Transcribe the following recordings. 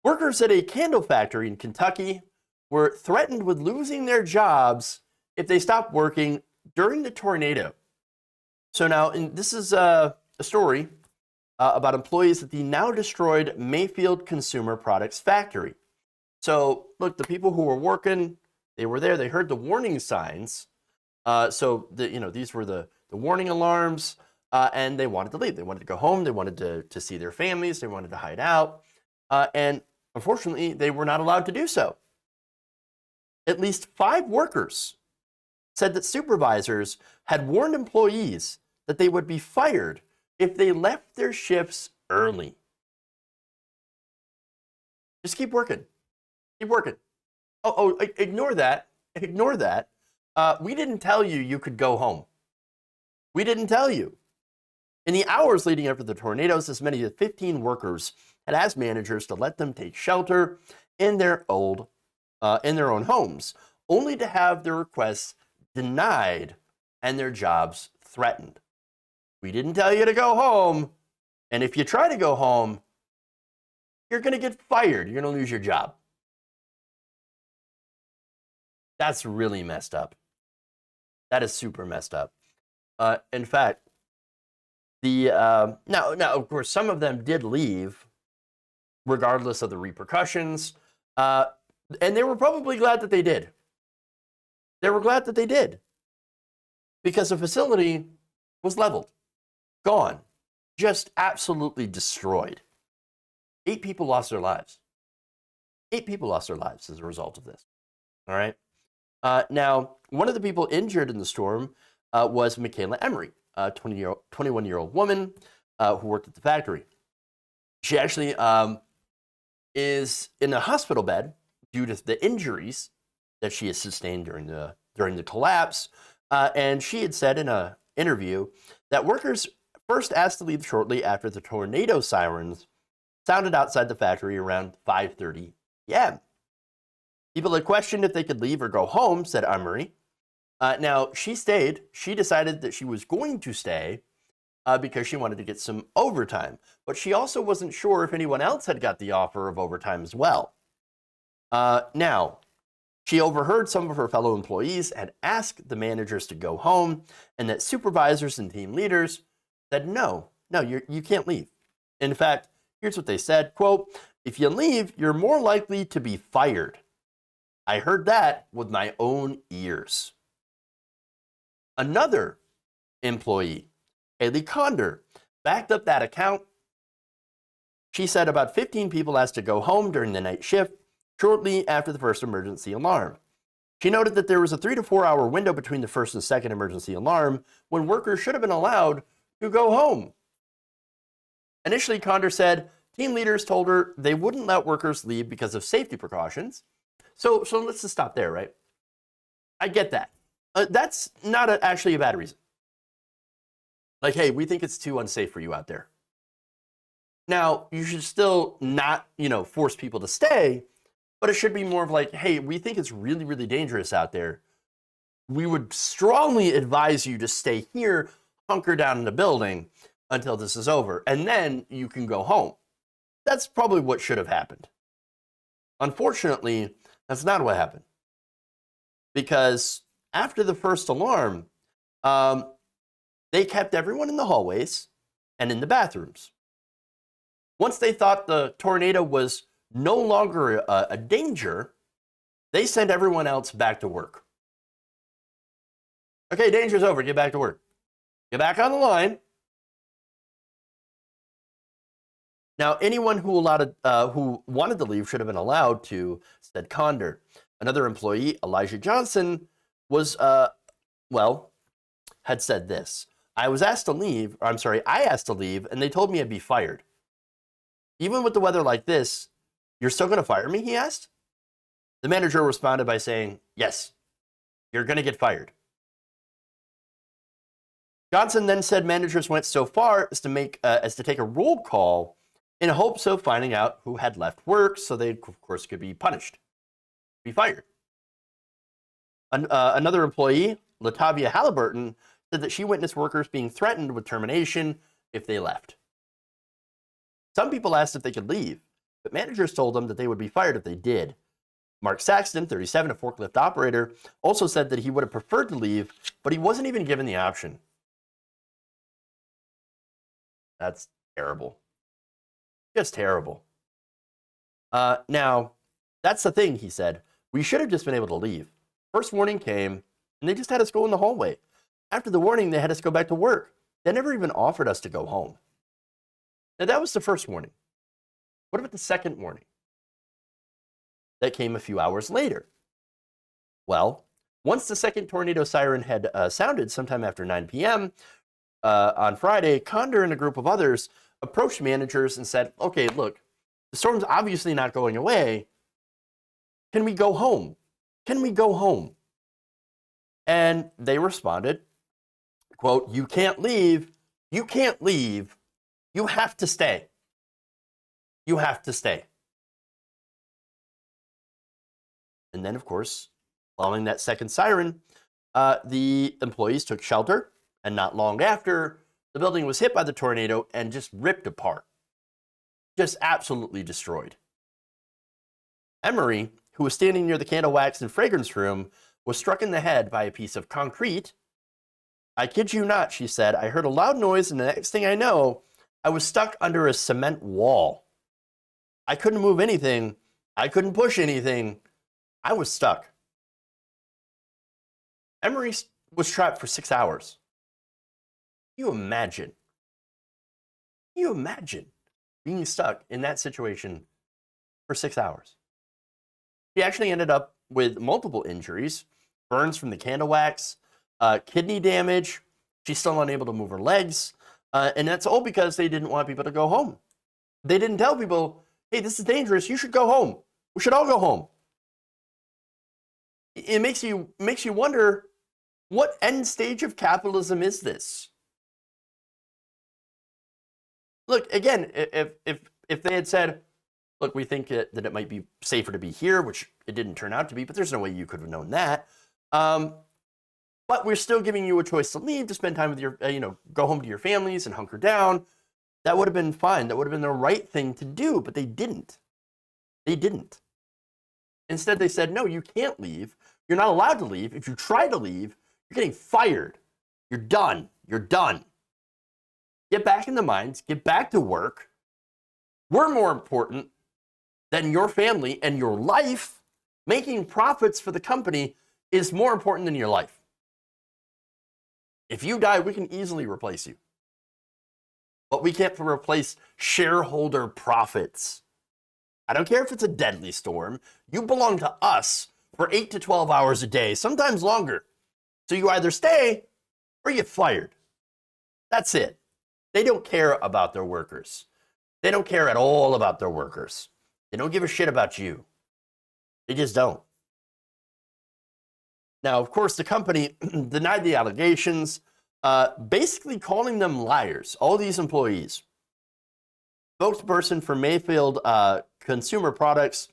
Workers at a candle factory in Kentucky were threatened with losing their jobs if they stopped working during the tornado. So now, this is a story about employees at the now destroyed Mayfield Consumer Products factory. So look, the people who were working, they were there. They heard the warning signs. These were the warning alarms, and they wanted to leave. They wanted to go home. They wanted to see their families. They wanted to hide out. And unfortunately, they were not allowed to do so. At least 5 workers said that supervisors had warned employees that they would be fired if they left their shifts early. Just keep working. Keep working. Ignore that. Ignore that. We didn't tell you you could go home. We didn't tell you. In the hours leading up to the tornadoes, as many as 15 workers had asked managers to let them take shelter in their own homes, only to have their requests denied and their jobs threatened. We didn't tell you to go home, and if you try to go home, you're going to get fired. You're going to lose your job. That's really messed up. That is super messed up. In fact, now of course, some of them did leave, regardless of the repercussions, and they were probably glad that they did. They were glad that they did, because the facility was leveled, gone, just absolutely destroyed. 8 people lost their lives. 8 people lost their lives as a result of this. All right. Now, one of the people injured in the storm was Michaela Emery, a 21-year-old woman who worked at the factory. She actually is in a hospital bed due to the injuries that she has sustained during the collapse. And she had said in an interview that workers first asked to leave shortly after the tornado sirens sounded outside the factory around 5:30 p.m. People had questioned if they could leave or go home, said Emery. Now, she stayed. She decided that she was going to stay because she wanted to get some overtime. But she also wasn't sure if anyone else had got the offer of overtime as well. Now, she overheard some of her fellow employees had asked the managers to go home, and that supervisors and team leaders said, no, you can't leave. In fact, here's what they said, quote, "If you leave, you're more likely to be fired. I heard that with my own ears." Another employee, Haley Condor, backed up that account. She said about 15 people asked to go home during the night shift shortly after the first emergency alarm. She noted that there was a 3 to 4 hour window between the first and second emergency alarm when workers should have been allowed to go home. Initially, Condor said team leaders told her they wouldn't let workers leave because of safety precautions. So let's just stop there, right? I get that. That's not actually a bad reason. Like, hey, we think it's too unsafe for you out there. Now, you should still not, force people to stay, but it should be more of like, hey, we think it's really, really dangerous out there. We would strongly advise you to stay here, hunker down in the building until this is over, and then you can go home. That's probably what should have happened. Unfortunately, that's not what happened. Because after the first alarm, they kept everyone in the hallways and in the bathrooms. Once they thought the tornado was no longer a danger, they sent everyone else back to work. Okay, danger's over. Get back to work. Get back on the line. Now, anyone who wanted to leave should have been allowed to, said Condor. Another employee, Elijah Johnson, had said this. I asked to leave, and they told me I'd be fired. Even with the weather like this, you're still going to fire me, he asked. The manager responded by saying, yes, you're going to get fired. Johnson then said managers went so far as to take a roll call in hopes of finding out who had left work so they, of course, could be punished, be fired. Another employee, Latavia Halliburton, said that she witnessed workers being threatened with termination if they left. Some people asked if they could leave, but managers told them that they would be fired if they did. Mark Saxton, 37, a forklift operator, also said that he would have preferred to leave, but he wasn't even given the option. That's terrible. Just terrible. Now, that's the thing, he said. We should have just been able to leave. First warning came, and they just had us go in the hallway. After the warning, they had us go back to work. They never even offered us to go home. Now, that was the first warning. What about the second warning? That came a few hours later. Well, once the second tornado siren had sounded sometime after 9 p.m. On Friday, Condor and a group of others approached managers and said, okay, look, the storm's obviously not going away. Can we go home? Can we go home? And they responded, quote, you can't leave. You can't leave. You have to stay. You have to stay. And then, of course, following that second siren, the employees took shelter. And not long after, the building was hit by the tornado and just ripped apart. Just absolutely destroyed. Emery, who was standing near the candle wax and fragrance room, was struck in the head by a piece of concrete. I kid you not, she said. I heard a loud noise, and the next thing I know, I was stuck under a cement wall. I couldn't move anything. I couldn't push anything. I was stuck. Emery was trapped for 6 hours. Can you imagine? Can you imagine being stuck in that situation for 6 hours? He actually ended up with multiple injuries, burns from the candle wax, kidney damage. She's still unable to move her legs. And that's all because they didn't want people to go home. They didn't tell people, hey, this is dangerous. You should go home. We should all go home. It makes you wonder, what end stage of capitalism is this? Look, again, if they had said, look, we think that it might be safer to be here, which it didn't turn out to be, but there's no way you could have known that. But we're still giving you a choice to leave, to spend time with your, go home to your families and hunker down. That would have been fine. That would have been the right thing to do, but they didn't. They didn't. Instead, they said, no, you can't leave. You're not allowed to leave. If you try to leave, you're getting fired. You're done. You're done. Get back in the mines. Get back to work. We're more important than your family and your life. Making profits for the company is more important than your life. If you die, we can easily replace you. But we can't replace shareholder profits. I don't care if it's a deadly storm. You belong to us for 8 to 12 hours a day, sometimes longer. So you either stay or you get fired. That's it. They don't care about their workers. They don't care at all about their workers. They don't give a shit about you. They just don't. Now, of course, the company denied the allegations, basically calling them liars, all these employees. Spokesperson for Mayfield Consumer Products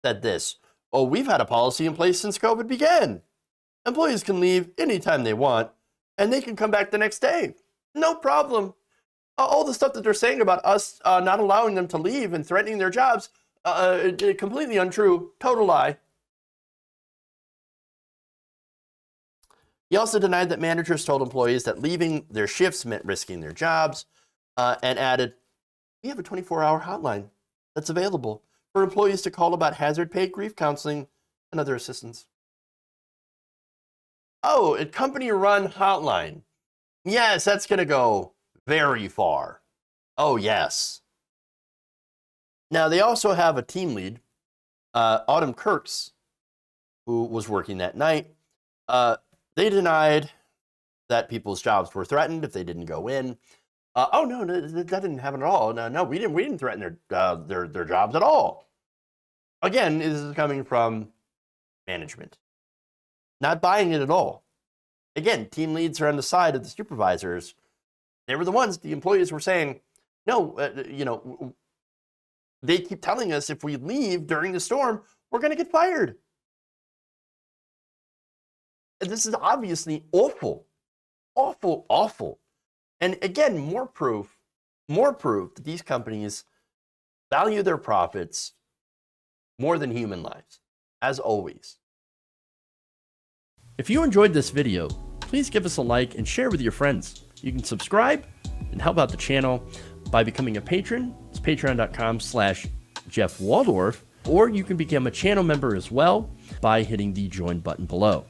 said this, oh, we've had a policy in place since COVID began. Employees can leave anytime they want, and they can come back the next day. No problem. All the stuff that they're saying about us not allowing them to leave and threatening their jobs, completely untrue, total lie. He also denied that managers told employees that leaving their shifts meant risking their jobs, and added, we have a 24-hour hotline that's available for employees to call about hazard pay, grief counseling, and other assistance. Oh, a company-run hotline. Yes, that's going to go very far. Oh, yes. Now, they also have a team lead, Autumn Kirks, who was working that night. They denied that people's jobs were threatened if they didn't go in. Oh, no, that didn't happen at all. No, we didn't threaten their jobs at all. Again, this is coming from management. Not buying it at all. Again, team leads are on the side of the supervisors. They were the ones, the employees were saying, no, they keep telling us if we leave during the storm, we're going to get fired. And this is obviously awful, awful, awful. And again, more proof that these companies value their profits more than human lives, as always. If you enjoyed this video, please give us a like and share with your friends. You can subscribe and help out the channel by becoming a patron. It's patreon.com/Jeff Waldorf, or you can become a channel member as well by hitting the join button below.